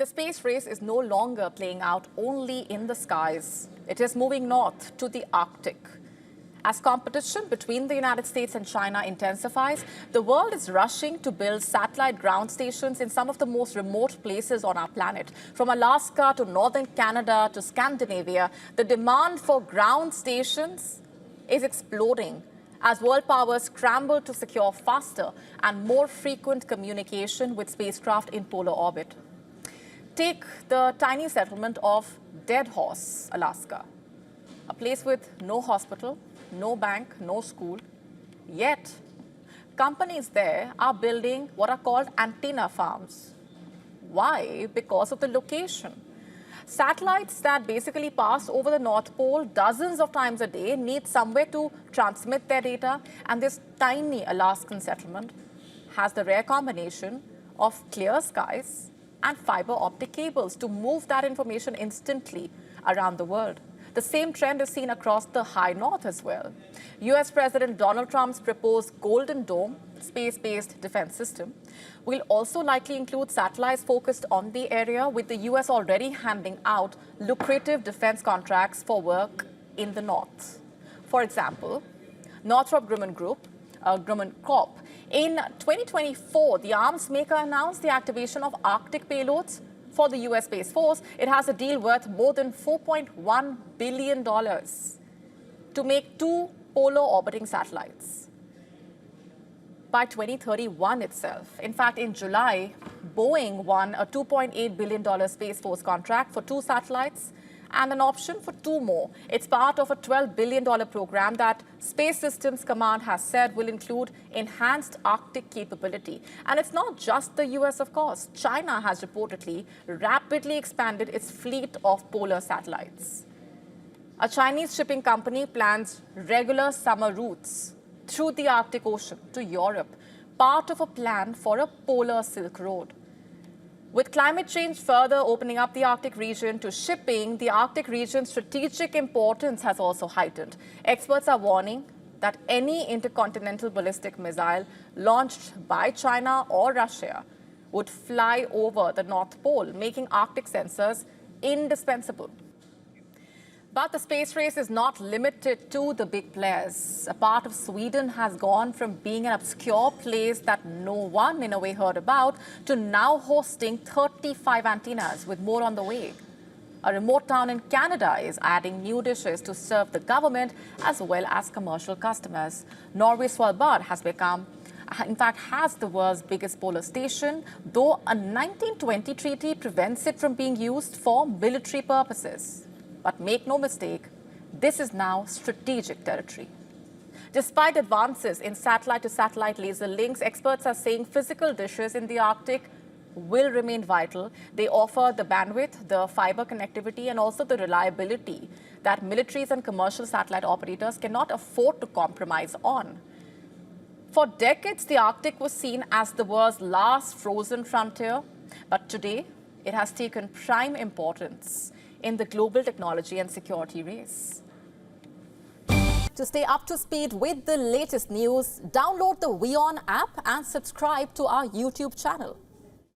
The space race is no longer playing out only in the skies. It is moving north to the Arctic. As competition between the United States and China intensifies, the world is rushing to build satellite ground stations in some of the most remote places on our planet. From Alaska to northern Canada to Scandinavia, the demand for ground stations is exploding as world powers scramble to secure faster and more frequent communication with spacecraft in polar orbit. Take the tiny settlement of Deadhorse, Alaska, a place with no hospital, no bank, no school. Yet, companies there are building what are called antenna farms. Why? Because of the location. Satellites that basically pass over the North Pole dozens of times a day need somewhere to transmit their data, and this tiny Alaskan settlement has the rare combination of clear skies and fiber optic cables to move that information instantly around the world. The same trend is seen across the high north as well. US President Donald Trump's proposed Golden Dome space-based defense system will also likely include satellites focused on the area, with the US already handing out lucrative defense contracts for work in the north. For example, Northrop Grumman Corp. In 2024, the arms maker announced the activation of Arctic payloads for the US Space Force. It has a deal worth more than $4.1 billion to make 2 polar orbiting satellites by 2031 itself. In fact, in July, Boeing won a $2.8 billion Space Force contract for 2 satellites and an option for 2 more. It's part of a $12 billion program that Space Systems Command has said will include enhanced Arctic capability. And it's not just the US, of course. China has reportedly rapidly expanded its fleet of polar satellites. A Chinese shipping company plans regular summer routes through the Arctic Ocean to Europe, part of a plan for a polar Silk Road. With climate change further opening up the Arctic region to shipping, the Arctic region's strategic importance has also heightened. Experts are warning that any intercontinental ballistic missile launched by China or Russia would fly over the North Pole, making Arctic sensors indispensable. But the space race is not limited to the big players. A part of Sweden has gone from being an obscure place that no one in a way heard about to now hosting 35 antennas, with more on the way. A remote town in Canada is adding new dishes to serve the government as well as commercial customers. Norway's Svalbard has the world's biggest polar station, though a 1920 treaty prevents it from being used for military purposes. But make no mistake, this is now strategic territory. Despite advances in satellite-to-satellite laser links, experts are saying physical dishes in the Arctic will remain vital. They offer the bandwidth, the fiber connectivity, and also the reliability that militaries and commercial satellite operators cannot afford to compromise on. For decades, the Arctic was seen as the world's last frozen frontier, but today it has taken prime importance in the global technology and security race. To stay up to speed with the latest news, download the WION app and subscribe to our YouTube channel.